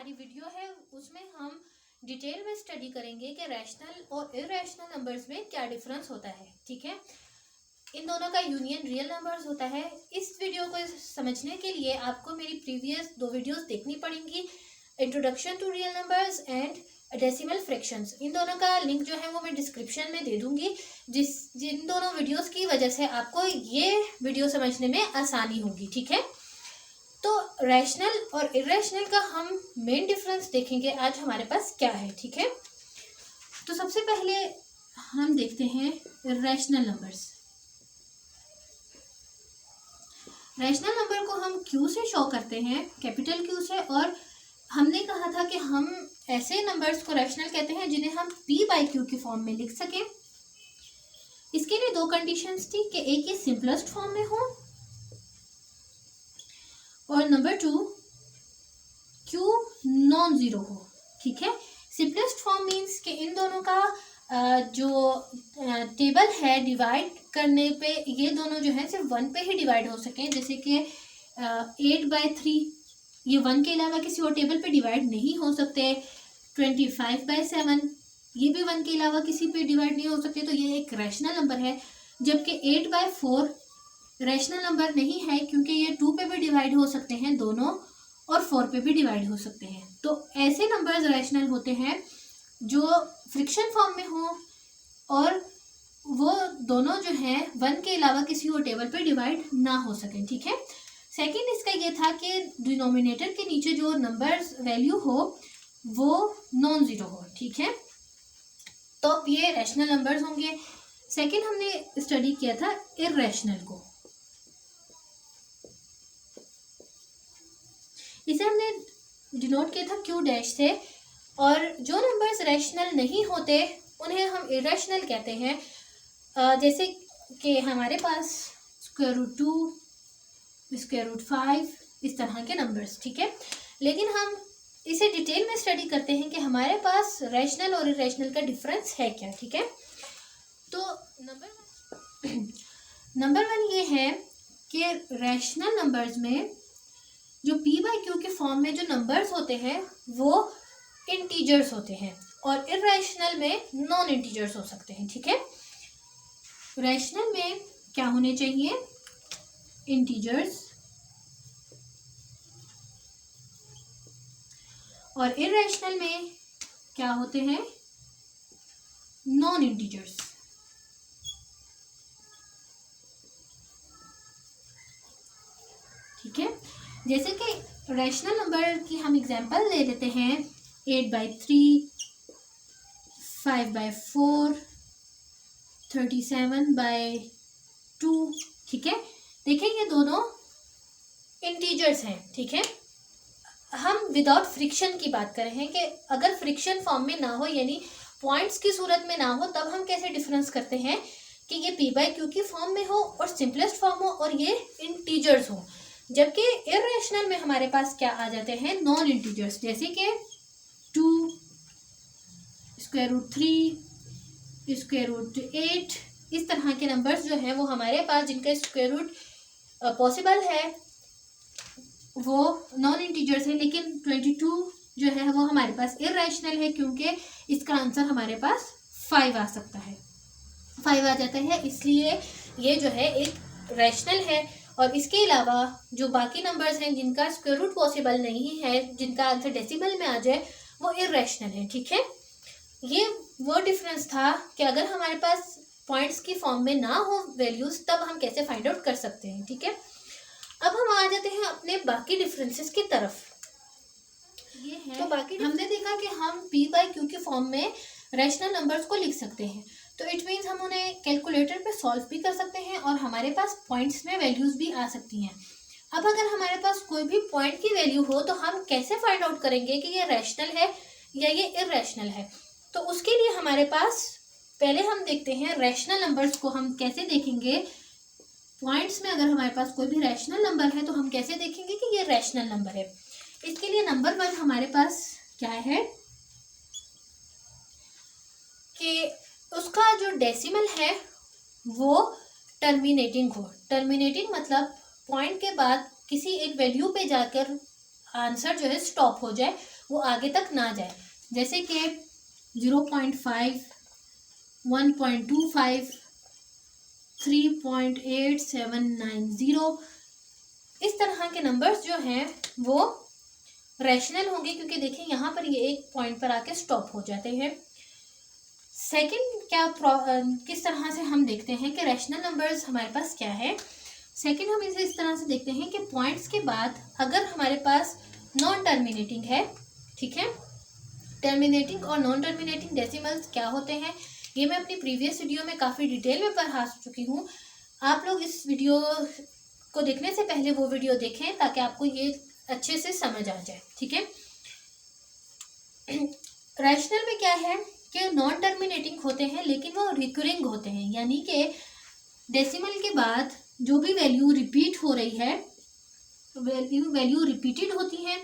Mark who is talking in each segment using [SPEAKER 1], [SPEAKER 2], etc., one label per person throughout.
[SPEAKER 1] हमारी वीडियो है उसमें हम डिटेल में स्टडी करेंगे कि रैशनल और इरेशनल नंबर्स में क्या डिफरेंस होता है। ठीक है, इन दोनों का यूनियन रियल नंबर्स होता है। इस वीडियो को समझने के लिए आपको मेरी प्रीवियस 2 वीडियोस देखनी पड़ेंगी, introduction to real numbers and decimal fractions. इन दोनों का लिंक जो है वो मैं डिस्क्रिप्शन में दे दूंगी, जिन दोनों वीडियोस की वजह से आपको ये वीडियो समझने में आसानी होगी। ठीक है, तो रैशनल और इरेशनल का हम मेन डिफरेंस देखेंगे आज हमारे पास क्या है। ठीक है, तो सबसे पहले हम देखते हैं रैशनल नंबर्स। रैशनल नंबर को हम क्यू से शो करते हैं, कैपिटल क्यू से, और हमने कहा था कि हम ऐसे नंबर्स को रैशनल कहते हैं जिन्हें हम पी बाई क्यू की फॉर्म में लिख सकें। इसके लिए 2 कंडीशंस थी कि एक ये सिंपलेस्ट फॉर्म में हो और नंबर 2 क्यू नॉन जीरो हो। ठीक है, सिंपलेस्ट फॉर्म मीन्स कि इन दोनों का जो टेबल है डिवाइड करने पे ये दोनों जो है सिर्फ 1 पे ही डिवाइड हो सकें। जैसे कि 8/3 ये 1 के अलावा किसी और टेबल पे डिवाइड नहीं हो सकते। 25/7 ये भी 1 के अलावा किसी पे डिवाइड नहीं हो सकते, तो ये एक रैशनल नंबर है। जबकि 8/4 रैशनल नंबर नहीं है क्योंकि ये 2 पे भी डिवाइड हो सकते हैं दोनों, और 4 पे भी डिवाइड हो सकते हैं। तो ऐसे नंबर्स रैशनल होते हैं जो फ्रिक्शन फॉर्म में हो और वो दोनों जो हैं 1 के अलावा किसी और टेबल पे डिवाइड ना हो सके। ठीक है, सेकंड इसका ये था कि डिनोमिनेटर के नीचे जो नंबर्स वैल्यू हो वो नॉन जीरो हो। ठीक है, तो अब ये रैशनल नंबर्स होंगे। सेकंड हमने स्टडी किया था इरेशनल को, इसे हमने डिनोट किया था क्यू डैश से, और जो नंबर्स रैशनल नहीं होते उन्हें हम इरेशनल कहते हैं। जैसे कि हमारे पास √2, √5 इस तरह के नंबर्स। ठीक है, लेकिन हम इसे डिटेल में स्टडी करते हैं कि हमारे पास रैशनल और इरेशनल का डिफरेंस है क्या। ठीक है, तो नंबर 1 ये है कि रैशनल नंबर्स में जो पी बाई क्यू के फॉर्म में जो नंबर्स होते हैं वो इंटीजर्स होते हैं और इरेशनल में नॉन इंटीजर्स हो सकते हैं। ठीक है, रैशनल में क्या होने चाहिए, इंटीजर्स, और इरेशनल में क्या होते हैं, नॉन इंटीजर्स। ठीक है, जैसे कि रैशनल नंबर की हम एग्जांपल ले लेते हैं 8/3, 5/4, 37/2। ठीक है, देखिए ये दोनों इंटीजर्स हैं। ठीक है, हम विदाउट फ्रिक्शन की बात कर रहे हैं कि अगर फ्रिक्शन फॉर्म में ना हो, यानी पॉइंट्स की सूरत में ना हो, तब हम कैसे डिफरेंस करते हैं कि ये पी बाई क्यू की फॉर्म में हो और सिंपलेस्ट फॉर्म हो और ये इंटीजर्स हो। जबकि इरेशनल में हमारे पास क्या आ जाते हैं, नॉन इंटीजर्स, जैसे कि 2, √3, √8 इस तरह के नंबर्स जो हैं वो हमारे पास जिनका स्क्वायर रूट पॉसिबल है वो नॉन इंटीजर्स है। लेकिन 22 जो है वो हमारे पास इरेशनल है क्योंकि इसका आंसर हमारे पास 5 आ सकता है, 5 आ जाता है, इसलिए ये जो है एक रैशनल है। और इसके अलावा जो बाकी नंबर्स हैं जिनका स्क्वायर रूट पॉसिबल नहीं है, जिनका आंसर डेसिमल में आ जाए, वो इरेशनल है। ठीक है, ये वो डिफरेंस था कि अगर हमारे पास पॉइंट्स की फॉर्म में ना हो वैल्यूज, तब हम कैसे फाइंड आउट कर सकते हैं। ठीक है, अब हम आ जाते हैं अपने बाकी डिफरेंसेस की तरफ। ये है, तो बाकी हमने देखा कि हम पी बाई क्यू के फॉर्म में रैशनल नंबर्स को लिख सकते हैं, तो इट मीन्स हम उन्हें कैलकुलेटर पे सॉल्व भी कर सकते हैं और हमारे पास पॉइंट्स में वैल्यूज भी आ सकती हैं। अब अगर हमारे पास कोई भी पॉइंट की वैल्यू हो तो हम कैसे फाइंड आउट करेंगे कि ये रैशनल है या ये इरेशनल है। तो उसके लिए हमारे पास पहले हम देखते हैं रैशनल नंबर्स को हम कैसे देखेंगे। पॉइंट्स में अगर हमारे पास कोई भी रैशनल नंबर है तो हम कैसे देखेंगे कि ये रैशनल नंबर है। इसके लिए नंबर 1 हमारे पास क्या है कि उसका जो डेसिमल है वो टर्मिनेटिंग हो। टर्मिनेटिंग मतलब पॉइंट के बाद किसी एक वैल्यू पे जाकर आंसर जो है स्टॉप हो जाए, वो आगे तक ना जाए, जैसे कि 0.5, 1.25, 3.8790, इस तरह के नंबर्स जो हैं वो रैशनल होंगे, क्योंकि देखिए यहाँ पर ये एक पॉइंट पर आके स्टॉप हो जाते हैं। सेकंड किस तरह से हम देखते हैं कि रैशनल नंबर्स हमारे पास क्या है। सेकंड हम इसे इस तरह से देखते हैं कि पॉइंट्स के बाद अगर हमारे पास नॉन टर्मिनेटिंग है, ठीक है, टर्मिनेटिंग और नॉन टर्मिनेटिंग डेसिमल्स क्या होते हैं ये मैं अपनी प्रीवियस वीडियो में काफ़ी डिटेल में पढ़ा चुकी हूँ। आप लोग इस वीडियो को देखने से पहले वो वीडियो देखें ताकि आपको ये अच्छे से समझ आ जाए, ठीक है। रैशनल में क्या है कि नॉन टर्मिनेटिंग होते हैं लेकिन वो रिकरिंग होते हैं, यानी कि डेसिमल के बाद जो भी वैल्यू रिपीट हो रही है, वैल्यू रिपीटेड होती है,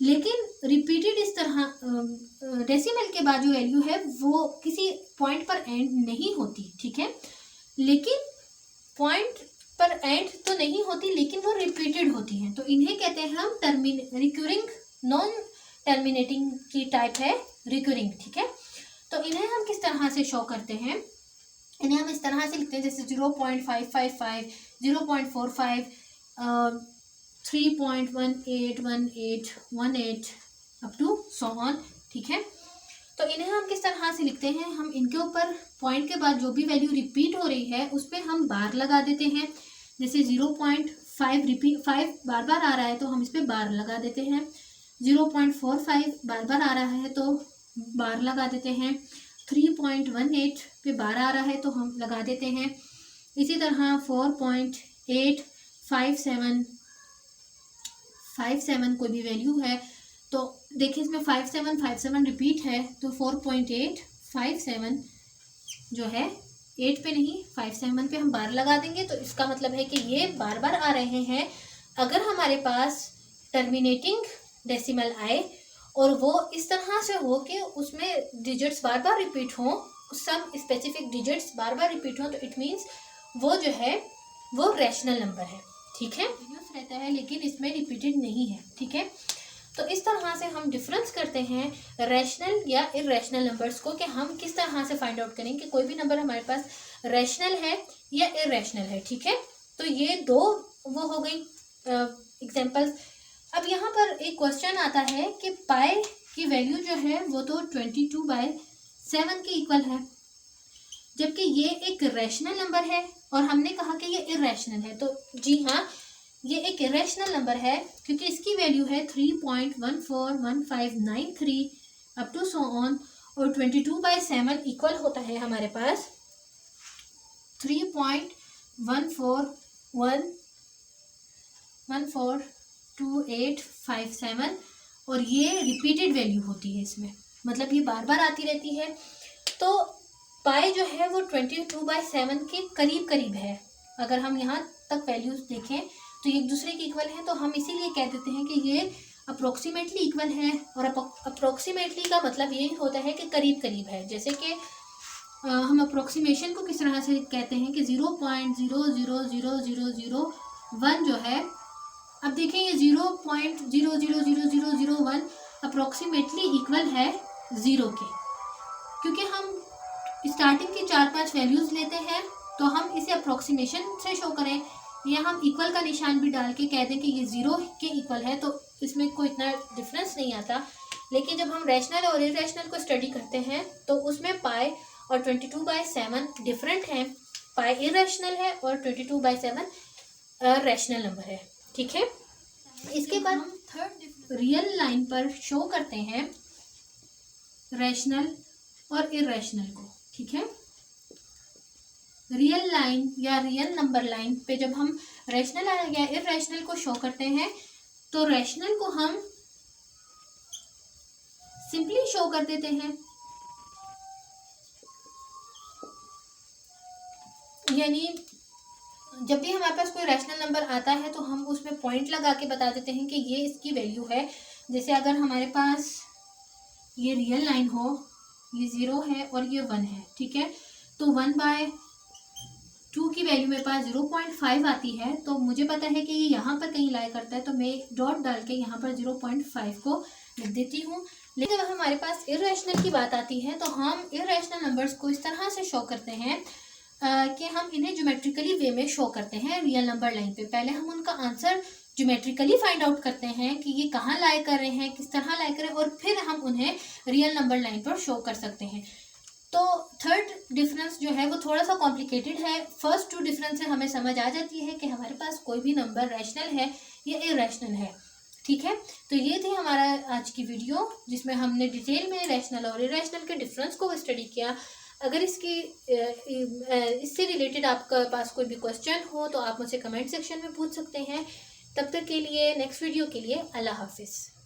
[SPEAKER 1] लेकिन रिपीटेड इस तरह डेसिमल के बाद जो वैल्यू है वो किसी पॉइंट पर एंड नहीं होती, ठीक है, लेकिन पॉइंट पर एंड तो नहीं होती लेकिन वो रिपीटेड होती हैं, तो इन्हें कहते हैं हम रिकरिंग। नॉन टर्मिनेटिंग की टाइप है रिकरिंग, ठीक है। तो इन्हें हम किस तरह से शो करते हैं, इन्हें हम इस तरह से लिखते हैं जैसे 0.555, 0.45, 3.181818 अप टू सो ऑन, ठीक है। तो इन्हें हम किस तरह से लिखते हैं, हम इनके ऊपर पॉइंट के बाद जो भी वैल्यू रिपीट हो रही है उस पर हम बार लगा देते हैं। जैसे 0.5 रिपीट 5 बार बार आ रहा है तो हम इस पर बार लगा देते हैं। 0.45 बार बार आ रहा है तो बार लगा देते हैं। 3.18 पे बार आ रहा है तो हम लगा देते हैं। इसी तरह 4.857 कोई भी वैल्यू है तो देखिए इसमें 5757 रिपीट है तो 4.857 जो है 8 पे नहीं 57 पे हम बार लगा देंगे, तो इसका मतलब है कि ये बार बार आ रहे हैं। अगर हमारे पास टर्मिनेटिंग डेसिमल आए और वो इस तरह से हो कि उसमें डिजिट्स बार बार रिपीट हों, सम स्पेसिफिक डिजिट्स बार बार रिपीट हों, तो इट मीन्स वो जो है वो रैशनल नंबर है, ठीक है, रहता है लेकिन इसमें रिपीटेड नहीं है, ठीक है। तो इस तरह से हम डिफरेंस करते हैं रैशनल या इरैशनल नंबर्स को, कि हम किस तरह से फाइंड आउट करें कि कोई भी नंबर हमारे पास रैशनल है या इरैशनल है, ठीक है। तो ये दो वो हो गई एग्जांपल्स। अब यहाँ पर एक क्वेश्चन आता है कि पाई की वैल्यू जो है वो तो 22/7 के इक्वल है, जबकि ये एक रैशनल नंबर है और हमने कहा कि ये इरैशनल है। तो जी हाँ, ये एक इरेशनल नंबर है क्योंकि इसकी वैल्यू है 3.141593 अप टू सो ऑन, और 22/7 इक्वल होता है हमारे पास 3.142857, और ये रिपीटेड वैल्यू होती है इसमें, मतलब ये बार बार आती रहती है। तो पाई जो है वो 22/7 के करीब करीब है। अगर हम यहाँ तक वैल्यूज देखें तो ये एक दूसरे के इक्वल हैं, तो हम इसीलिए कह देते हैं कि ये अप्रोक्सीमेटली इक्वल है। और अप्रोक्सीमेटली का मतलब ये होता है कि करीब करीब है। जैसे कि हम अप्रोक्सीमेशन को किस तरह से कहते हैं कि 0.000001 जो है, अब देखें ये 0.000001 अप्रोक्सीमेटली इक्वल है 0 के, क्योंकि हम स्टार्टिंग की 4-5 वैल्यूज लेते हैं तो हम इसे अप्रोक्सीमेशन से शो करें, या हम इक्वल का निशान भी डाल के कह दें कि ये 0 के इक्वल है, तो इसमें कोई इतना डिफरेंस नहीं आता। लेकिन जब हम रैशनल और इरैशनल को स्टडी करते हैं तो उसमें पाई और 22/7 डिफरेंट हैं। पाई इरैशनल है और 22/7 रैशनल नंबर है, ठीक है। इसके बाद हम थर्ड रियल लाइन पर शो करते हैं रैशनल और इरैशनल को, ठीक है। रियल लाइन या रियल नंबर लाइन पे जब हम रैशनल या इरैशनल को शो करते हैं तो रैशनल को हम सिंपली शो कर देते हैं, यानी जब भी हमारे पास कोई रैशनल नंबर आता है तो हम उसमें पॉइंट लगा के बता देते हैं कि ये इसकी वैल्यू है। जैसे अगर हमारे पास ये रियल लाइन हो, ये 0 है और ये 1 है, ठीक है, तो 1/2 की वैल्यू मेरे पास 0.5 आती है, तो मुझे पता है कि ये यहाँ पर कहीं लाई करता है, तो मैं डॉट डाल के यहाँ पर 0.5 को लिख देती हूँ। लेकिन जब हमारे पास इर्रेशनल की बात आती है तो हम इर्रेशनल नंबर्स को इस तरह से शो करते हैं कि हम इन्हें ज्योमेट्रिकली वे में शो करते हैं रियल नंबर लाइन पे। पहले हम उनका आंसर ज्योमेट्रिकली फाइंड आउट करते हैं कि ये कहाँ लाई कर रहे हैं, किस तरह लाई कर रहे हैं, और फिर हम उन्हें रियल नंबर लाइन पर शो कर सकते हैं। तो थर्ड डिफरेंस जो है वो थोड़ा सा कॉम्प्लिकेटेड है। फर्स्ट टू डिफरेंस से हमें समझ आ जाती है कि हमारे पास कोई भी नंबर रैशनल है या इरैशनल है। ठीक है, तो ये थी हमारा आज की वीडियो जिसमें हमने डिटेल में रैशनल और इरैशनल के डिफरेंस को स्टडी किया। अगर इससे रिलेटेड आपके पास कोई भी क्वेश्चन हो तो आप मुझसे कमेंट सेक्शन में पूछ सकते हैं। तब तक के लिए नेक्स्ट वीडियो के लिए अल्लाह हाफिज़।